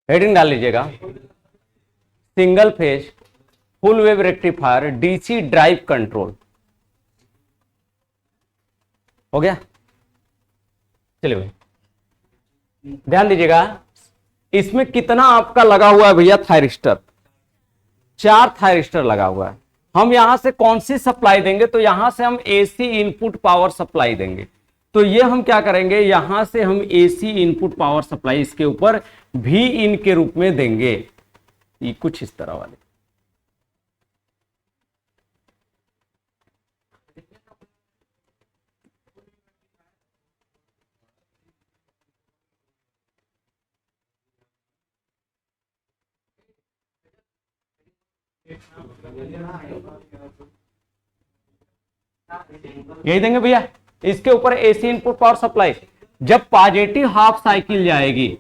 Heading डाल लीजिएगा, single phase full wave rectifier DC drive control. हो गया? चलिए भाई ध्यान दीजिएगा, इसमें कितना आपका लगा हुआ है भैया? थायरिस्टर, 4 थायरिस्टर लगा हुआ है। हम यहां से कौन सी सप्लाई देंगे? तो यहां से हम एसी इनपुट पावर सप्लाई देंगे। तो ये हम क्या करेंगे, यहां से हम एसी इनपुट पावर सप्लाई इसके ऊपर भी इन के रूप में देंगे, ये कुछ इस तरह वाले। यही देंगे भैया, इसके ऊपर एसी इनपुट पावर सप्लाई। जब पॉजिटिव हाफ साइकिल जाएगी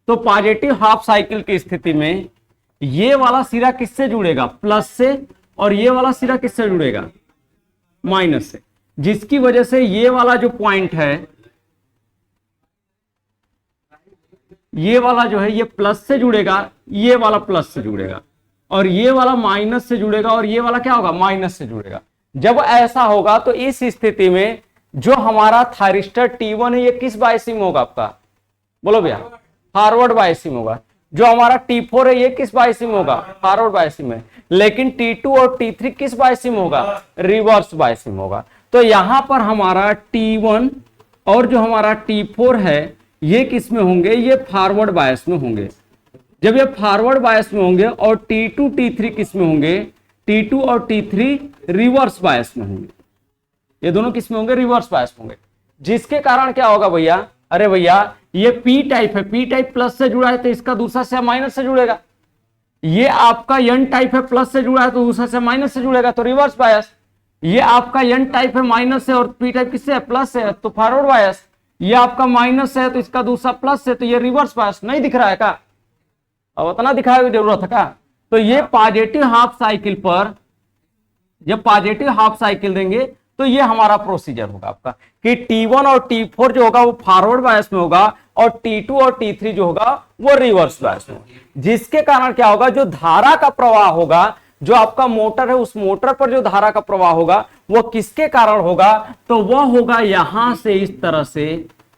तो पॉजिटिव हाफ साइकिल की स्थिति में ये वाला सिरा किससे जुड़ेगा? प्लस से, और ये वाला सिरा किससे जुड़ेगा? माइनस से, जिसकी वजह से ये वाला जो पॉइंट है, ये वाला जो है ये प्लस से जुड़ेगा, ये वाला प्लस से जुड़ेगा, और ये वाला माइनस से जुड़ेगा, और ये वाला क्या होगा? माइनस से जुड़ेगा। जब ऐसा होगा तो इस स्थिति में जो हमारा थायरिस्टर T1 है ये किस बायसिंग होगा आपका? बोलो भैया, फॉरवर्ड बायसिंग होगा। जो हमारा T4 है ये किस बायसिंग होगा? फॉरवर्ड बायसिंग में। लेकिन T2 और T3 किस बायसिंग होगा? रिवर्स बायसिंग होगा। तो यहां पर हमारा T1 और जो हमारा T4 है ये किस में होंगे? ये फॉरवर्ड बायस में होंगे। जब ये फॉरवर्ड बायस में होंगे, और T2 T3 किस में होंगे? T2 और T3 रिवर्स बायस में होंगे। ये दोनों किस में होंगे? रिवर्स बायस में होंगे। जिसके कारण क्या होगा भैया? अरे भैया ये पी टाइप है, पी टाइप प्लस से जुड़ा है तो इसका दूसरा से माइनस से जुड़ेगा। ये आपका एन टाइप है, प्लस से जुड़ा है तो दूसरा से माइनस से जुड़ेगा, तो रिवर्स बायस। ये आपका एन टाइप है माइनस से, और पी टाइप किससे है? प्लस से, तो फॉरवर्ड बायस। ये आपका माइनस है तो इसका दूसरा प्लस से, तो ये रिवर्स बायस। नहीं दिख रहा है क्या? अब उतना दिखाने की जरूरत है क्या? तो ये पॉजिटिव हाफ साइकिल पर जब पॉजिटिव हाफ साइकिल देंगे तो ये हमारा प्रोसीजर होगा आपका कि T1 और T4 जो होगा वो फॉरवर्ड बायस में होगा, और T2 और T3 जो होगा वो रिवर्स बायस में। जिसके कारण क्या होगा? जो धारा का प्रवाह होगा, जो आपका मोटर है उस मोटर पर जो धारा का प्रवाह होगा वो किसके कारण होगा? तो वह होगा यहां से इस तरह से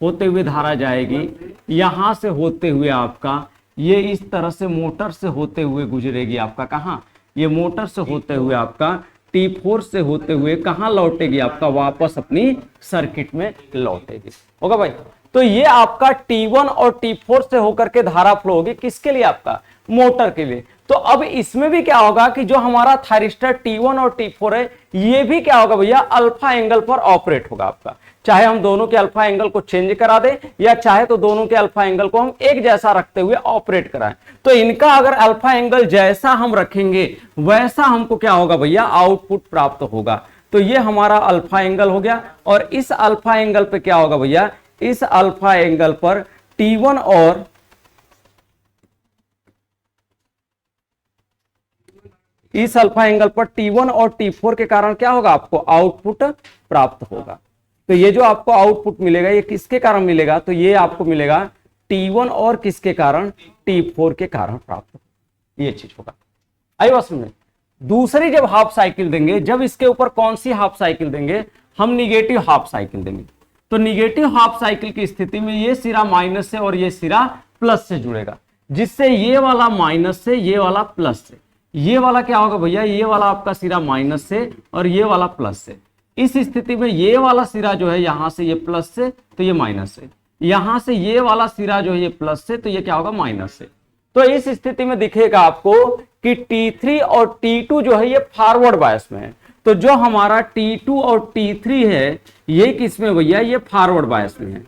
होते हुए धारा जाएगी, यहां से होते हुए आपका ये इस तरह से मोटर से होते हुए गुजरेगी आपका कहां? ये मोटर से होते हुए आपका T4 से होते हुए कहां लौटेगी? आपका वापस अपनी सर्किट में लौटेगी। होगा भाई? तो ये आपका T1 और T4 से होकर के धारा फ्लो होगी, किसके लिए? आपका मोटर के लिए। तो अब इसमें भी क्या होगा कि जो हमारा थायरिस्टर T1 और T4 है ये भी क्या होगा भैया? अल्फा एंगल पर ऑपरेट होगा आपका। चाहे हम दोनों के अल्फा एंगल को चेंज करा दें, या चाहे तो दोनों के अल्फा एंगल को हम एक जैसा रखते हुए ऑपरेट कराएं। तो इनका अगर अल्फा एंगल जैसा हम रखेंगे वैसा हमको क्या होगा भैया? आउटपुट प्राप्त होगा। तो ये हमारा अल्फा एंगल हो गया, और इस अल्फा एंगल पे क्या होगा भैया? इस अल्फा एंगल पर T1 और इस अल्फा एंगल पर T1 और T4 के कारण क्या होगा? आपको आउटपुट प्राप्त होगा। तो ये जो आपको आउटपुट मिलेगा ये किसके कारण मिलेगा? तो ये आपको मिलेगा T1 और किसके कारण? T4 के कारण प्राप्त, ये चीज होगा। आई बात समझ में? दूसरी जब हाफ साइकिल देंगे, जब इसके ऊपर कौन सी हाफ साइकिल देंगे? हम निगेटिव हाफ साइकिल देंगे। तो निगेटिव हाफ साइकिल की स्थिति में ये सिरा माइनस से और ये सिरा प्लस से जुड़ेगा, जिससे ये वाला माइनस से, ये वाला प्लस से। ये वाला क्या होगा भैया? ये वाला आपका सिरा माइनस से और ये वाला प्लस से। इस स्थिति में ये वाला सिरा जो है यहां से ये प्लस से तो ये माइनस से, यहां से ये वाला सिरा जो है ये प्लस से तो ये क्या होगा? माइनस से। तो इस स्थिति में दिखेगा आपको कि T3 और T2 जो है ये फॉरवर्ड बायस में है। तो जो हमारा T2 और T3 है ये किसमें भैया? ये फॉरवर्ड बायस में है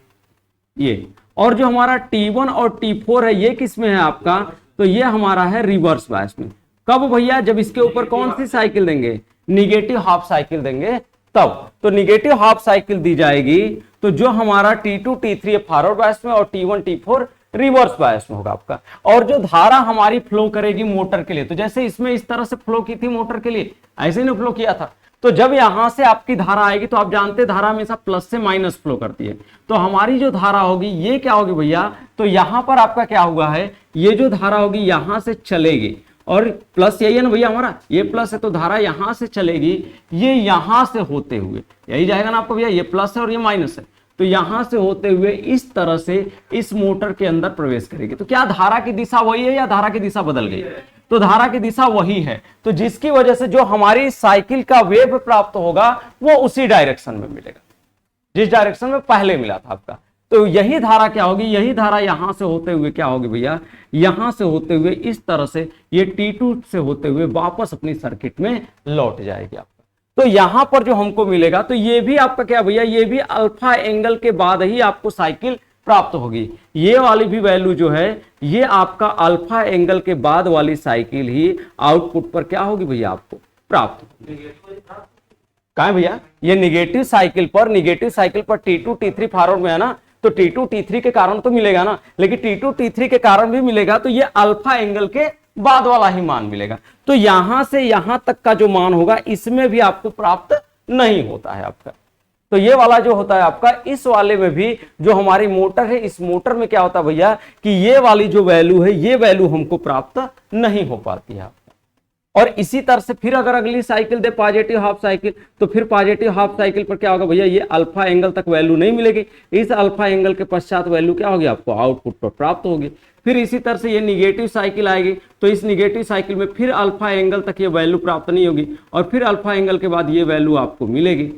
ये। और जो हमारा T1 और T4 है ये किसमें है आपका? तो ये हमारा है रिवर्स बायस में। कब भैया? जब इसके ऊपर कौन सी साइकिल देंगे? निगेटिव हाफ साइकिल देंगे तब। तो निगेटिव हाफ साइकिल दी जाएगी तो जो हमारा T2 T3 फॉरवर्ड बायस में और T1 T4 रिवर्स बायस में होगा आपका। और जो धारा हमारी फ्लो करेगी मोटर के लिए, तो जैसे इसमें इस तरह से फ्लो की थी मोटर के लिए, ऐसे ही फ्लो किया था। तो जब यहां से आपकी धारा आएगी तो आप जानते हैं धारा हमेशा प्लस से माइनस फ्लो करती है। तो हमारी जो धारा होगी ये क्या होगी भैया? तो यहां पर आपका क्या हुआ है, ये जो धारा होगी यहां से चलेगी, और प्लस यही है ना भैया हमारा, ये प्लस है तो धारा यहां से चलेगी, ये यहां से होते हुए यही जाएगा ना आपको भैया, ये प्लस है और ये माइनस है, तो यहां से होते हुए इस तरह से इस मोटर के अंदर प्रवेश करेगी। तो क्या धारा की दिशा वही है या धारा की दिशा बदल गई? तो धारा की दिशा वही है, तो जिसकी वजह से जो हमारी साइकिल का वेव प्राप्त होगा वो उसी डायरेक्शन में मिलेगा जिस डायरेक्शन में पहले मिला था आपका। तो यही धारा क्या होगी, यही धारा यहां से होते हुए क्या होगी भैया, यहां से होते हुए इस तरह से ये T2 से होते हुए वापस अपनी सर्किट में लौट जाएगी आपका। तो यहां पर जो हमको मिलेगा, तो ये भी आपका क्या भैया, ये भी अल्फा एंगल के बाद ही आपको साइकिल प्राप्त होगी। ये वाली भी वैल्यू जो है ये आपका अल्फा एंगल के बाद वाली साइकिल ही आउटपुट पर क्या होगी भैया, आपको प्राप्त होगी। कहां भैया, ये निगेटिव साइकिल पर T2 T3 फॉरवर्ड में है ना, तो T2 T3 के कारण तो मिलेगा ना, लेकिन T2 T3 के कारण भी मिलेगा तो ये अल्फा एंगल के बाद वाला ही मान मिलेगा। तो यहां से यहां तक का जो मान होगा इसमें भी आपको प्राप्त नहीं होता है आपका। तो ये वाला जो होता है आपका, इस वाले में भी जो हमारी मोटर है, इस मोटर में क्या होता है भैया कि ये वाली जो वैल्यू है ये वैल्यू हमको प्राप्त नहीं हो पाती है। और इसी तरह से फिर अगर अगली साइकिल दे पॉजिटिव हाफ साइकिल, तो फिर पॉजिटिव हाफ साइकिल पर क्या होगा भैया, ये अल्फा एंगल तक वैल्यू नहीं मिलेगी, इस अल्फा एंगल के पश्चात वैल्यू क्या होगी, आपको आउटपुट पर प्राप्त होगी। फिर इसी तरह से ये निगेटिव साइकिल आएगी, तो इस निगेटिव साइकिल में फिर अल्फा एंगल तक ये वैल्यू प्राप्त नहीं होगी, और फिर अल्फा एंगल के बाद ये वैल्यू आपको मिलेगी।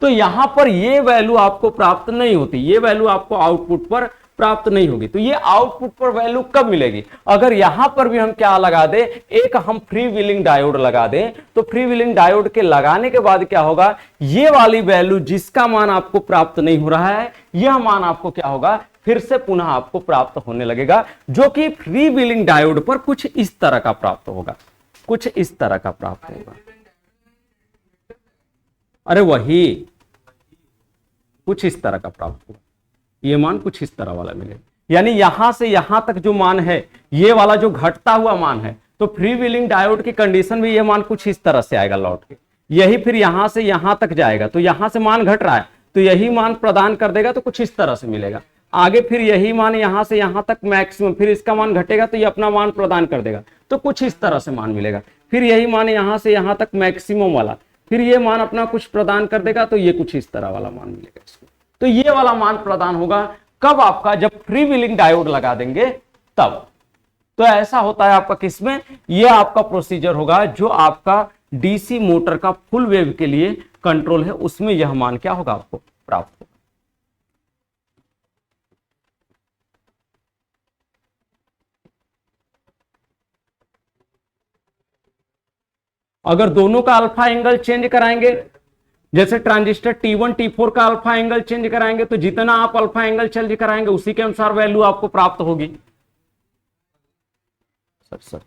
तो यहां पर ये वैल्यू आपको प्राप्त नहीं होती, ये वैल्यू आपको आउटपुट पर प्राप्त नहीं होगी। तो ये आउटपुट पर वैल्यू कब मिलेगी, अगर यहां पर भी हम क्या लगा दे, एक हम फ्री व्हीलिंग डायोड लगा दें, तो फ्री व्हीलिंग डायोड के लगाने के बाद क्या होगा, ये वाली वैल्यू जिसका मान आपको प्राप्त नहीं हो रहा है, यह मान आपको क्या होगा, फिर से पुनः आपको प्राप्त होने लगेगा, जो कि फ्री व्हीलिंग डायोड पर कुछ इस तरह का प्राप्त होगा, कुछ इस तरह का प्राप्त होगा। अरे वही कुछ इस तरह का प्राप्त होगा, ये मान कुछ इस तरह वाला मिलेगा। यानी यहां से यहां तक जो मान है, ये वाला जो घटता हुआ मान है, तो फ्री व्हीलिंग डायोड की कंडीशन में ये मान कुछ इस तरह से आएगा लौट के, यही फिर यहां से यहां तक जाएगा, तो यहां से मान घट रहा है तो यही मान प्रदान कर देगा, तो कुछ इस तरह से मिलेगा। आगे फिर यही मान यहां से यहां तक मैक्सिमम, फिर इसका मान घटेगा तो ये अपना मान प्रदान कर देगा, तो कुछ इस तरह से मान मिलेगा। फिर यही मान यहां से यहां तक मैक्सिमम वाला, फिर ये मान अपना कुछ प्रदान कर देगा, तो ये कुछ इस तरह वाला मान मिलेगा इसको। तो ये वाला मान प्रदान होगा कब, आपका जब फ्री व्हीलिंग डायोड लगा देंगे तब। तो ऐसा होता है आपका किसमें, ये आपका प्रोसीजर होगा जो आपका डीसी मोटर का फुल वेव के लिए कंट्रोल है, उसमें यह मान क्या होगा, आपको प्राप्त होगा। अगर दोनों का अल्फा एंगल चेंज कराएंगे, जैसे ट्रांजिस्टर T1 T4 का अल्फा एंगल चेंज कराएंगे, तो जितना आप अल्फा एंगल चेंज कराएंगे उसी के अनुसार वैल्यू आपको प्राप्त होगी। सर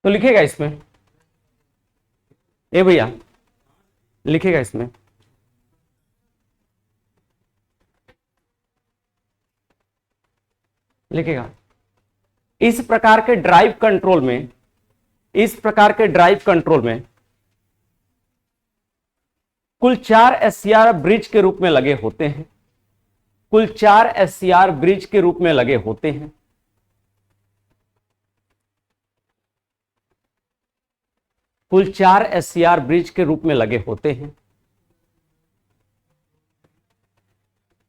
तो लिखेगा इसमें, ए भैया लिखेगा इसमें, लिखेगा इस प्रकार के ड्राइव कंट्रोल में, इस प्रकार के ड्राइव कंट्रोल में कुल 4 एससीआर ब्रिज के रूप में लगे होते हैं, कुल 4 एससीआर ब्रिज के रूप में लगे होते हैं। कुल 4 एससीआर ब्रिज के रूप में लगे होते हैं,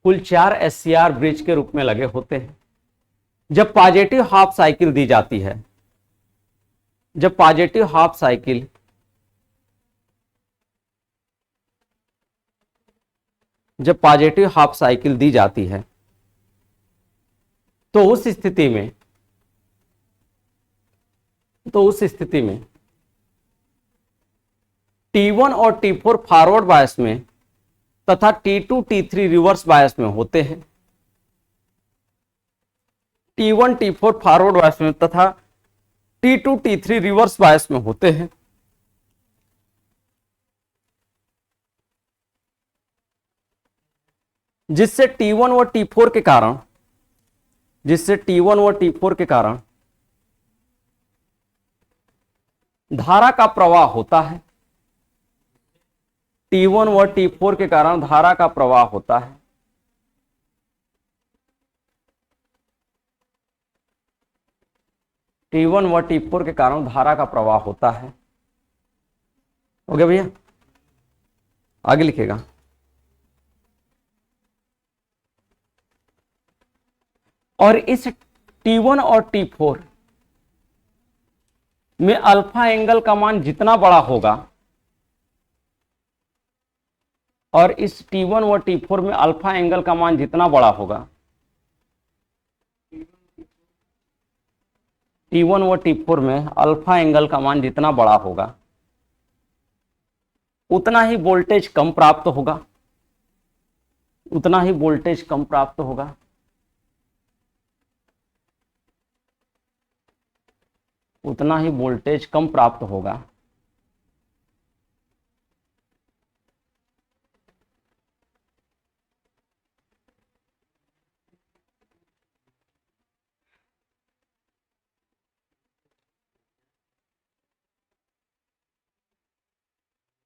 कुल 4 एससीआर ब्रिज के रूप में लगे होते हैं। जब पॉजिटिव हाफ साइकिल दी जाती है, जब पॉजिटिव हाफ साइकिल जब पॉजिटिव हाफ साइकिल दी जाती है, तो उस स्थिति में T1 और T4 फॉरवर्ड बायस में तथा T2 T3 रिवर्स बायस में होते हैं। T1 T4 फॉरवर्ड बायस में तथा T2 T3 रिवर्स बायस में होते हैं। जिससे T1 व T4 के कारण, जिससे T1 व T4 के कारण धारा का प्रवाह होता है। T1 व T4 के कारण धारा का प्रवाह होता है। T1 व T4 के कारण धारा का प्रवाह होता है। हो गया भैया, आगे लिखेगा। और इस T1 और T4 में अल्फा एंगल का मान जितना बड़ा होगा, और इस T1 व T4 में अल्फा एंगल का मान जितना बड़ा होगा, T1 व T4 में अल्फा एंगल का मान जितना बड़ा होगा, उतना ही वोल्टेज कम प्राप्त होगा, उतना ही वोल्टेज कम प्राप्त होगा। उतना ही वोल्टेज कम प्राप्त होगा।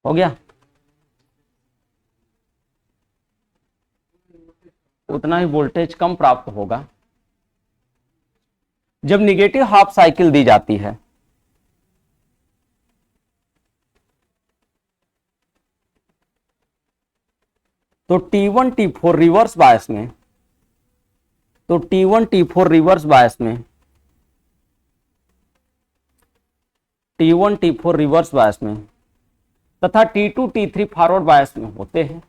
हो गया, उतना ही वोल्टेज कम प्राप्त होगा जब निगेटिव हाफ साइकिल दी जाती है। तो T1 T4 रिवर्स बायस में, तो T1 T4 रिवर्स बायस में, T1 T4 रिवर्स बायस में तथा T2 T3 फॉरवर्ड बायस में होते हैं,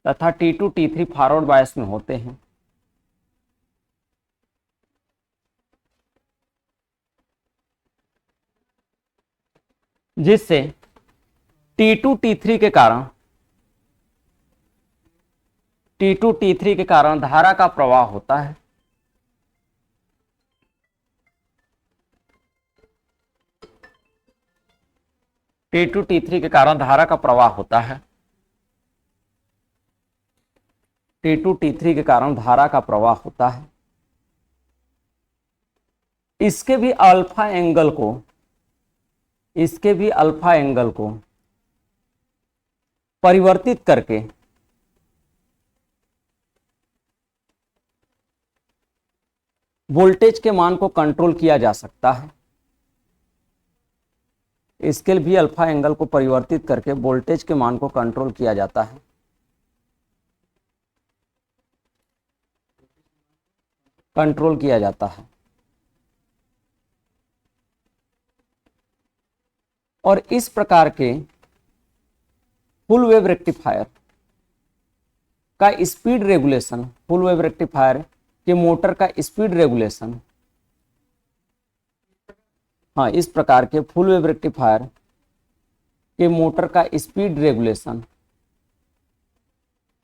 तथा T2 T3 फॉरवर्ड बायस में होते हैं। जिससे T2 T3 के कारण, T2 T3 के कारण धारा का प्रवाह होता है। T2 T3 के कारण धारा का प्रवाह होता है। T2 T3 के कारण धारा का प्रवाह होता है। इसके भी अल्फा एंगल को, इसके भी अल्फा एंगल को परिवर्तित करके वोल्टेज के मान को कंट्रोल किया जा सकता है। इसके भी अल्फा एंगल को परिवर्तित करके वोल्टेज के मान को कंट्रोल किया जाता है। कंट्रोल किया जाता है। और इस प्रकार के फुल वेव रेक्टिफायर का speed regulation, full wave rectifier के मोटर का स्पीड रेगुलेशन, हाँ, इस प्रकार के फुल वेव रेक्टिफायर के मोटर का स्पीड रेगुलेशन,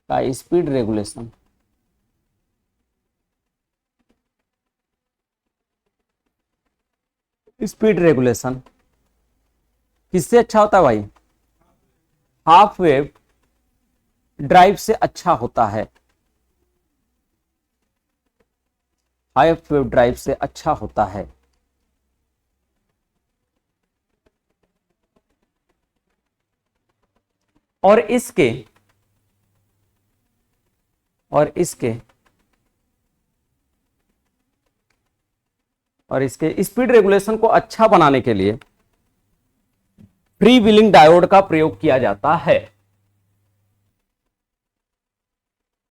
का स्पीड रेगुलेशन स्पीड रेगुलेशन किससे अच्छा होता है भाई? हाफ वेव ड्राइव से अच्छा होता है। हाफ वेव ड्राइव से अच्छा होता है। और इसके स्पीड रेगुलेशन को अच्छा बनाने के लिए फ्री व्हीलिंग डायोड का प्रयोग किया जाता है।